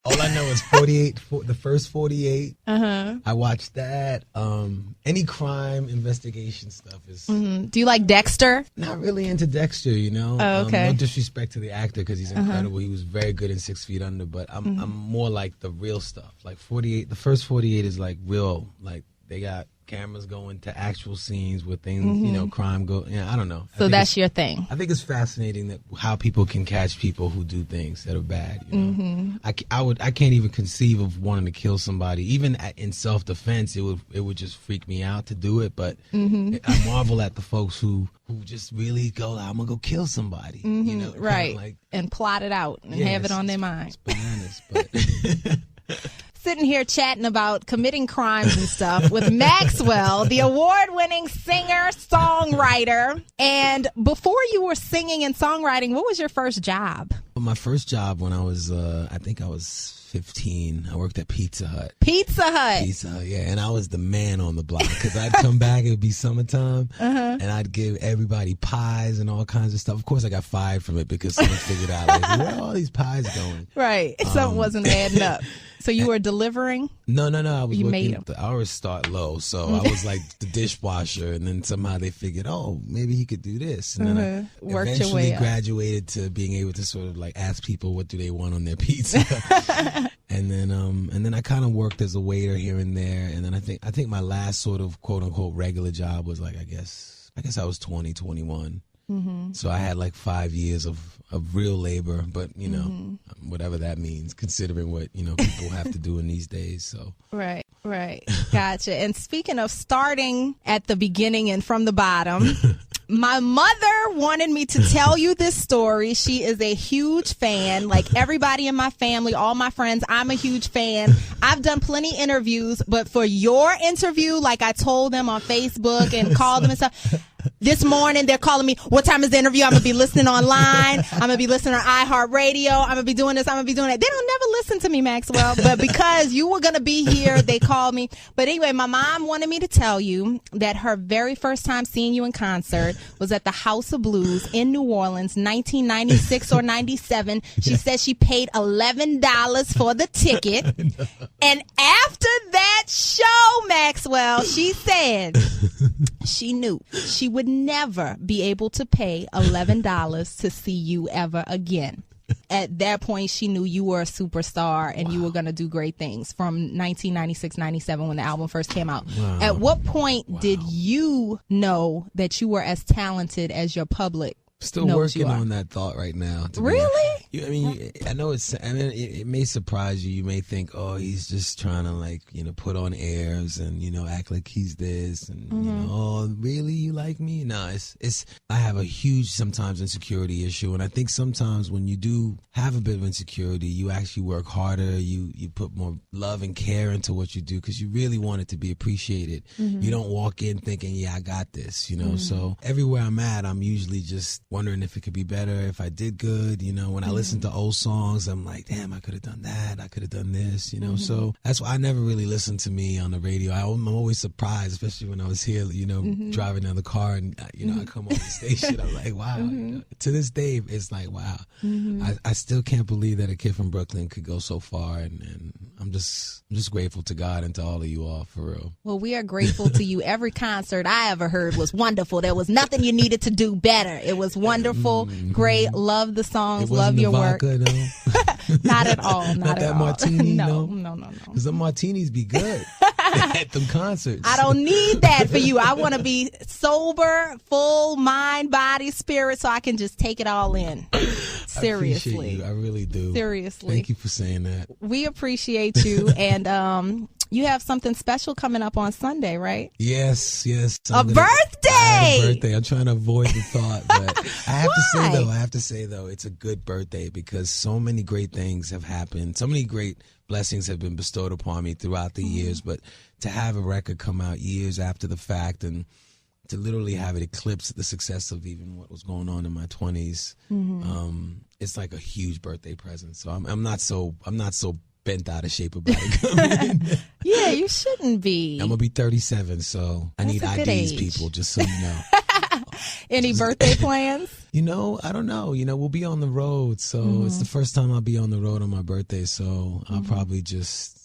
All I know is 48, the first 48. I watched that. Any crime investigation stuff is... Do you like Dexter? Not really into Dexter, you know. Oh, okay. No disrespect to the actor because he's incredible. He was very good in 6 Feet Under, but I'm more like the real stuff. Like 48, the first 48 is like real, like they got cameras going to actual scenes where things, you know, crime go. Yeah, I don't know. So that's your thing. I think it's fascinating that how people can catch people who do things that are bad. You know? I can't even conceive of wanting to kill somebody. Even in self-defense, it would just freak me out to do it. But I marvel at the folks who just really go, I'm gonna go kill somebody. You know, right? Like, and plot it out and have it on their mind. It's bananas, but. Sitting here chatting about committing crimes and stuff with Maxwell, the award-winning singer, songwriter. And before you were singing and songwriting, what was your first job? My first job when I was, I think I was 15, I worked at Pizza Hut. Pizza Hut, yeah. And I was the man on the block because I'd come back, it would be summertime, and I'd give everybody pies and all kinds of stuff. Of course, I got fired from it because someone figured out, like, where are all these pies going? Right. Something wasn't adding up. So you were delivering? No. I was working. I always start low, so I was like the dishwasher, and then somehow they figured, oh, maybe he could do this, and then I eventually graduated to being able to sort of like ask people what do they want on their pizza, and then I kind of worked as a waiter here and there, and then I think my last sort of quote unquote regular job was like I guess I was 20, 21. So I had like 5 years of real labor, but you know, whatever that means, considering what, you know, people have to do in these days. So right. Gotcha. And speaking of starting at the beginning and from the bottom, my mother wanted me to tell you this story. She is a huge fan. Like everybody in my family, all my friends, I'm a huge fan. I've done plenty interviews, but for your interview, like I told them on Facebook and called them and stuff, this morning, they're calling me, what time is the interview? I'm going to be listening online. I'm going to be listening on iHeartRadio. I'm going to be doing this. I'm going to be doing that. They don't never listen to me, Maxwell. But because you were going to be here, they called me. But anyway, my mom wanted me to tell you that her very first time seeing you in concert was at the House of Blues in New Orleans, 1996 or 97. She said she paid $11 for the ticket. And after that show, Maxwell, she said she knew she would never be able to pay $11 to see you ever again. At that point, she knew you were a superstar and you were going to do great things from 1996, 97 when the album first came out. At what point did you know that you were as talented as your public? Still working on that thought right now. Really? I mean, I know it may surprise you. You may think, oh, he's just trying to like, you know, put on airs and, you know, act like he's this and, you know, oh, really? You like me? No, I have a huge sometimes insecurity issue. And I think sometimes when you do have a bit of insecurity, you actually work harder. You put more love and care into what you do because you really want it to be appreciated. You don't walk in thinking, yeah, I got this, you know. So everywhere I'm at, I'm usually just wondering if it could be better, if I did good, you know. When I listen to old songs, I'm like, damn, I could have done that, I could have done this, you know. So that's why I never really listened to me on the radio. I'm always surprised, especially when I was here, you know, driving down the car and, you know, I come on the station, I'm like, wow. You know, to this day, it's like, wow. I still can't believe that a kid from Brooklyn could go so far, and I'm just grateful to God and to all of you all, for real. Well, we are grateful to you. Every concert I ever heard was wonderful. There was nothing you needed to do better. It was wonderful, great, love the songs, love your work. Vodka, no? Not at all. Not that at martini, all. no? No. Because the martinis be good at them concerts. I don't need that for you. I want to be sober, full mind, body, spirit, so I can just take it all in. Seriously. I really do. Seriously. Thank you for saying that. We appreciate you. And you have something special coming up on Sunday, right? Yes. A birthday! I'm trying to avoid the thought, but I have to say though, it's a good birthday because so many great things have happened. So many great blessings have been bestowed upon me throughout the years, but to have a record come out years after the fact and to literally have it eclipse the success of even what was going on in my 20s, it's like a huge birthday present. So I'm not so bent out of shape about it. Yeah, you shouldn't be. I'm gonna be 37, so I need IDs, people. Just so you know. Any birthday plans? I don't know. We'll be on the road, so it's the first time I'll be on the road on my birthday. So I'll probably just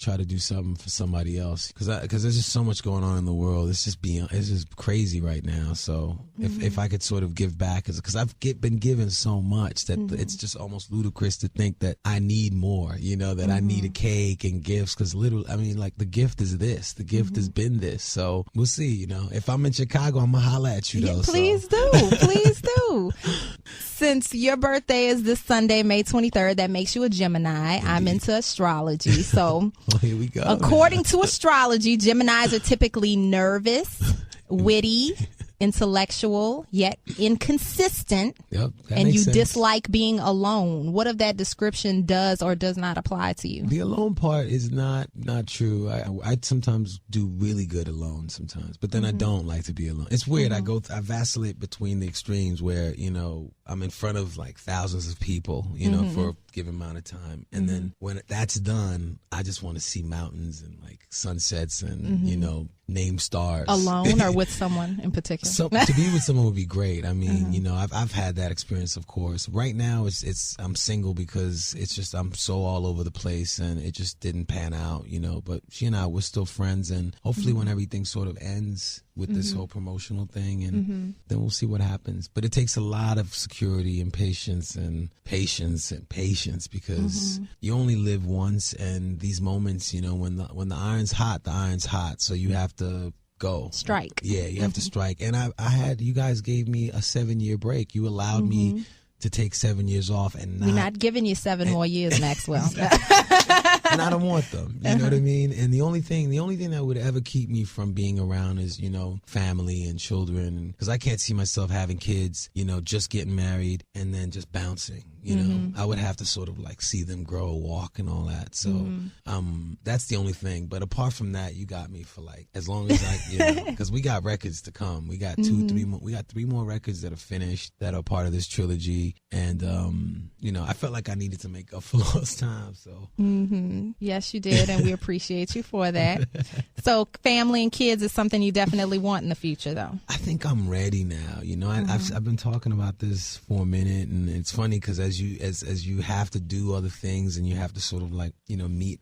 try to do something for somebody else because there's just so much going on in the world. It's just crazy right now. So if I could sort of give back, because I've been given so much that it's just almost ludicrous to think that I need more. That I need a cake and gifts, because the gift is this. The gift has been this. So we'll see. If I'm in Chicago, I'm gonna holla at you though. Please do. Please do. Since your birthday is this Sunday, May 23rd, that makes you a Gemini. Indeed. I'm into astrology. So here we go. According to astrology, Geminis are typically nervous, witty, intellectual, yet inconsistent. Yep, and you sense. Dislike being alone. What of that description does or does not apply to you? The alone part is not true. I sometimes do really good alone sometimes, but then I don't like to be alone. It's weird. I vacillate between the extremes where, I'm in front of like thousands of people, for a given amount of time. And then when that's done, I just want to see mountains and like sunsets and, name stars. Alone or with someone in particular? So, to be with someone would be great. I mean, I've had that experience, of course. Right now, I'm single because it's just I'm so all over the place and it just didn't pan out, But she and I, we're still friends, and hopefully when everything sort of ends with this whole promotional thing, and then we'll see what happens. But it takes a lot of security and patience because you only live once, and these moments, when the iron's hot, so you have to go strike. Yeah, you have to strike. And you guys gave me a 7-year break. You allowed me to take 7 years off, and we're not giving you 7 more years, Maxwell. And I don't want them. You know what I mean? And the only thing that would ever keep me from being around is, family and children. Because I can't see myself having kids, just getting married and then just bouncing. I would have to sort of like see them grow, walk, and all that. So that's the only thing. But apart from that, you got me for like as long as because we got records to come. We got 3 more. We got 3 more records that are finished that are part of this trilogy. And I felt like I needed to make up for lost time. So yes, you did, and we appreciate you for that. So family and kids is something you definitely want in the future, though. I think I'm ready now. I've been talking about this for a minute, and it's funny because as you have to do other things and you have to sort of like meet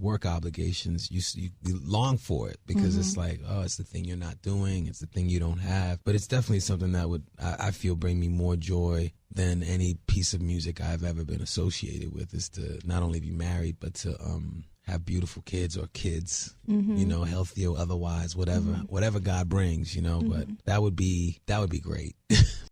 work obligations, you long for it because it's like, oh, it's the thing you're not doing, it's the thing you don't have. But it's definitely something that would I feel bring me more joy than any piece of music I've ever been associated with, is to not only be married but to have beautiful kids or kids, healthy or otherwise, whatever God brings, but that would be great.